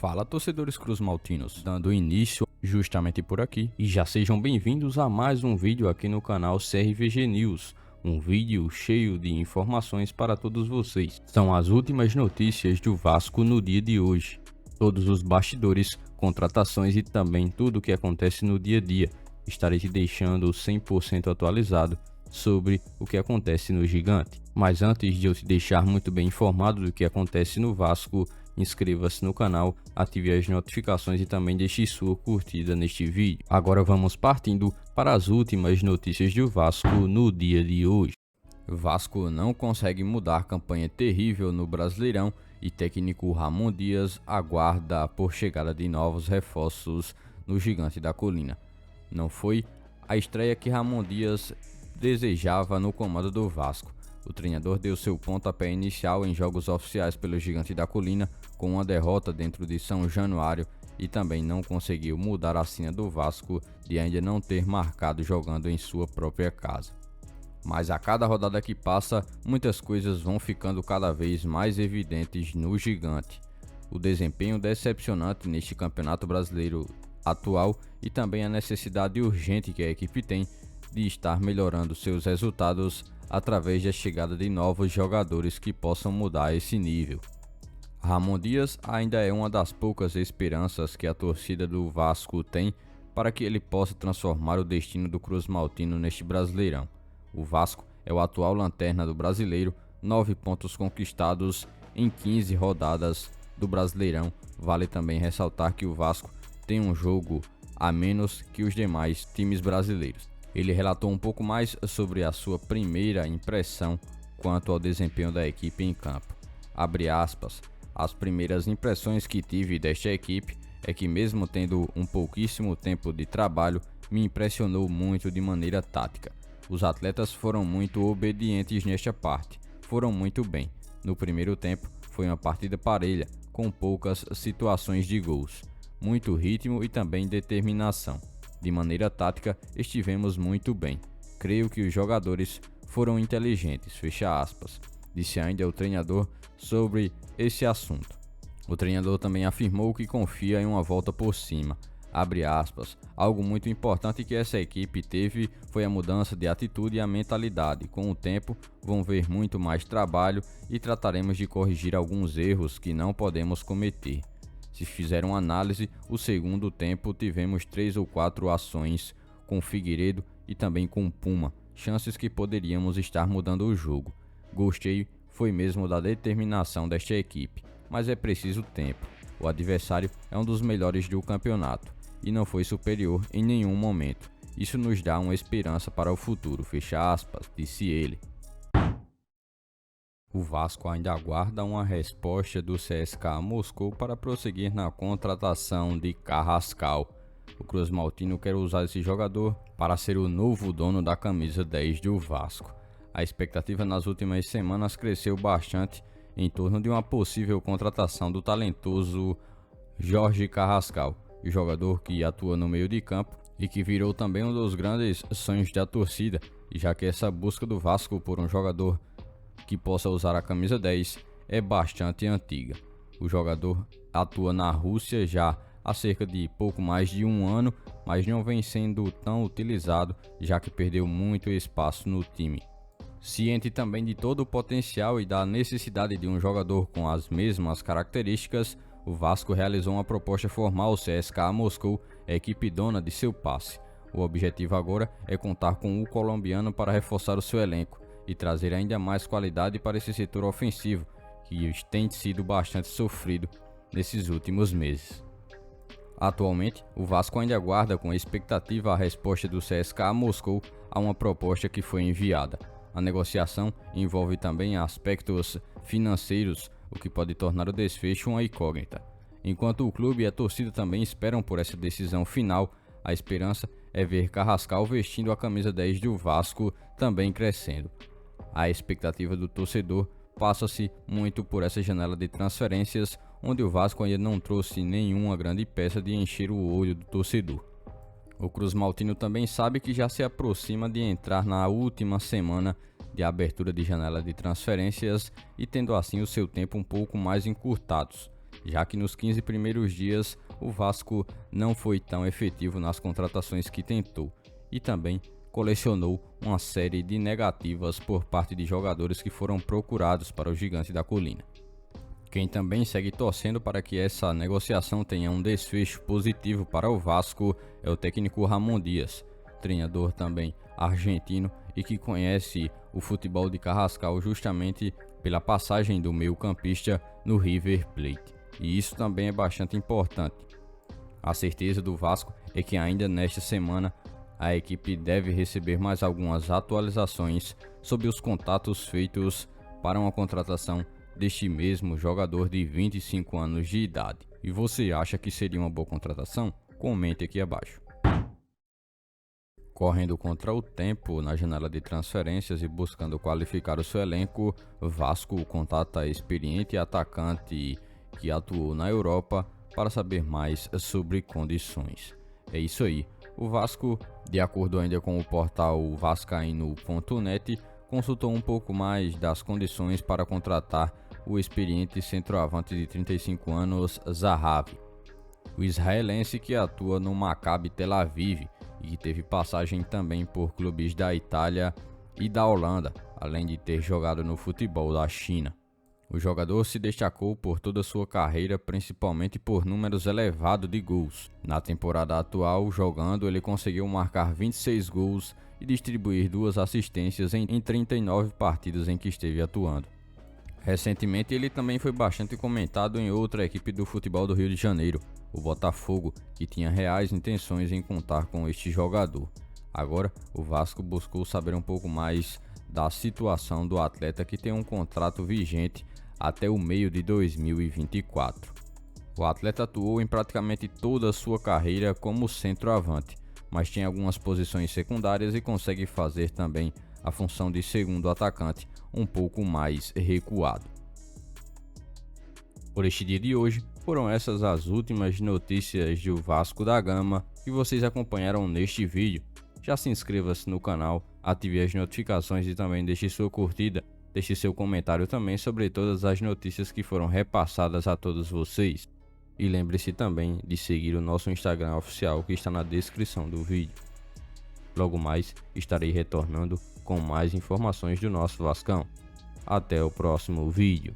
Fala, torcedores cruzmaltinos, dando início justamente por aqui e já sejam bem-vindos a mais um vídeo aqui no canal CRVG News, um vídeo cheio de informações para todos vocês. São as últimas notícias do Vasco no dia de hoje, todos os bastidores, contratações e também tudo o que acontece no dia a dia. Estarei te deixando 100% atualizado sobre o que acontece no Gigante. Mas antes de eu te deixar muito bem informado do que acontece no Vasco, inscreva-se no canal, ative as notificações e também deixe sua curtida neste vídeo. Agora vamos partindo para as últimas notícias do Vasco no dia de hoje. Vasco não consegue mudar a campanha terrível no Brasileirão e técnico Ramon Dias aguarda por chegada de novos reforços no Gigante da Colina. Não foi a estreia que Ramon Dias desejava no comando do Vasco. O treinador deu seu pontapé inicial em jogos oficiais pelo Gigante da Colina com uma derrota dentro de São Januário e também não conseguiu mudar a sina do Vasco de ainda não ter marcado jogando em sua própria casa. Mas a cada rodada que passa, muitas coisas vão ficando cada vez mais evidentes no Gigante. O desempenho decepcionante neste Campeonato Brasileiro atual e também a necessidade urgente que a equipe tem de estar melhorando seus resultados através da chegada de novos jogadores que possam mudar esse nível. Ramon Dias ainda é uma das poucas esperanças que a torcida do Vasco tem para que ele possa transformar o destino do cruzmaltino neste Brasileirão. O Vasco é o atual lanterna do Brasileiro, 9 pontos conquistados em 15 rodadas do Brasileirão. Vale também ressaltar que o Vasco tem um jogo a menos que os demais times brasileiros. Ele relatou um pouco mais sobre a sua primeira impressão quanto ao desempenho da equipe em campo. Abre aspas, as primeiras impressões que tive desta equipe é que mesmo tendo um pouquíssimo tempo de trabalho, me impressionou muito de maneira tática. Os atletas foram muito obedientes nesta parte, foram muito bem. No primeiro tempo foi uma partida parelha, com poucas situações de gols, muito ritmo e também determinação. De maneira tática, estivemos muito bem. Creio que os jogadores foram inteligentes, fecha aspas, disse ainda o treinador sobre esse assunto. O treinador também afirmou que confia em uma volta por cima, abre aspas. Algo muito importante que essa equipe teve foi a mudança de atitude e a mentalidade. Com o tempo, vão ver muito mais trabalho e trataremos de corrigir alguns erros que não podemos cometer. Se fizer uma análise, o segundo tempo tivemos 3 ou 4 ações com Figueiredo e também com Puma, chances que poderíamos estar mudando o jogo. Gostei foi mesmo da determinação desta equipe, mas é preciso tempo. O adversário é um dos melhores do campeonato e não foi superior em nenhum momento. Isso nos dá uma esperança para o futuro, fecha aspas, disse ele. O Vasco ainda aguarda uma resposta do CSKA Moscou para prosseguir na contratação de Carrascal. O cruzmaltino quer usar esse jogador para ser o novo dono da camisa 10 do Vasco. A expectativa nas últimas semanas cresceu bastante em torno de uma possível contratação do talentoso Jorge Carrascal, jogador que atua no meio de campo e que virou também um dos grandes sonhos da torcida, já que essa busca do Vasco por um jogador que possa usar a camisa 10 é bastante antiga. O jogador atua na Rússia já há cerca de pouco mais de um ano, mas não vem sendo tão utilizado, já que perdeu muito espaço no time. Ciente também de todo o potencial e da necessidade de um jogador com as mesmas características, o Vasco realizou uma proposta formal ao CSKA Moscou, a equipe dona de seu passe. O objetivo agora é contar com o colombiano para reforçar o seu elenco e trazer ainda mais qualidade para esse setor ofensivo, que tem sido bastante sofrido nesses últimos meses. Atualmente, o Vasco ainda aguarda com expectativa a resposta do CSKA Moscou a uma proposta que foi enviada. A negociação envolve também aspectos financeiros, o que pode tornar o desfecho uma incógnita. Enquanto o clube e a torcida também esperam por essa decisão final, a esperança é ver Carrascal vestindo a camisa 10 do Vasco também crescendo. A expectativa do torcedor passa-se muito por essa janela de transferências, onde o Vasco ainda não trouxe nenhuma grande peça de encher o olho do torcedor. O cruzmaltino também sabe que já se aproxima de entrar na última semana de abertura de janela de transferências e tendo assim o seu tempo um pouco mais encurtados. já que nos 15 primeiros dias o Vasco não foi tão efetivo nas contratações que tentou e também colecionou uma série de negativas por parte de jogadores que foram procurados para o Gigante da Colina. Quem também segue torcendo para que essa negociação tenha um desfecho positivo para o Vasco é o técnico Ramon Dias, treinador também argentino e que conhece o futebol de Carrascal justamente pela passagem do meio-campista no River Plate. E isso também é bastante importante. A certeza do Vasco é que ainda nesta semana a equipe deve receber mais algumas atualizações sobre os contatos feitos para uma contratação deste mesmo jogador de 25 anos de idade. E você acha que seria uma boa contratação? Comente aqui abaixo. Correndo contra o tempo na janela de transferências e buscando qualificar o seu elenco, Vasco contata a experiente atacante que atuou na Europa para saber mais sobre condições. É isso aí. O Vasco, de acordo ainda com o portal vascaíno.net, consultou um pouco mais das condições para contratar o experiente centroavante de 35 anos Zahavi, o israelense que atua no Maccabi Tel Aviv e que teve passagem também por clubes da Itália e da Holanda, além de ter jogado no futebol da China. O jogador se destacou por toda a sua carreira, principalmente por números elevados de gols. Na temporada atual, jogando, ele conseguiu marcar 26 gols e distribuir 2 assistências em 39 partidas em que esteve atuando. Recentemente, ele também foi bastante comentado em outra equipe do futebol do Rio de Janeiro, o Botafogo, que tinha reais intenções em contar com este jogador. Agora, o Vasco buscou saber um pouco mais da situação do atleta que tem um contrato vigente até o meio de 2024. O atleta atuou em praticamente toda a sua carreira como centroavante, mas tem algumas posições secundárias e consegue fazer também a função de segundo atacante um pouco mais recuado. Por este dia de hoje, foram essas as últimas notícias do Vasco da Gama que vocês acompanharam neste vídeo. Já se inscreva-se no canal, ative as notificações e também deixe sua curtida. Deixe seu comentário também sobre todas as notícias que foram repassadas a todos vocês. E lembre-se também de seguir o nosso Instagram oficial que está na descrição do vídeo. Logo mais estarei retornando com mais informações do nosso Vascão. Até o próximo vídeo.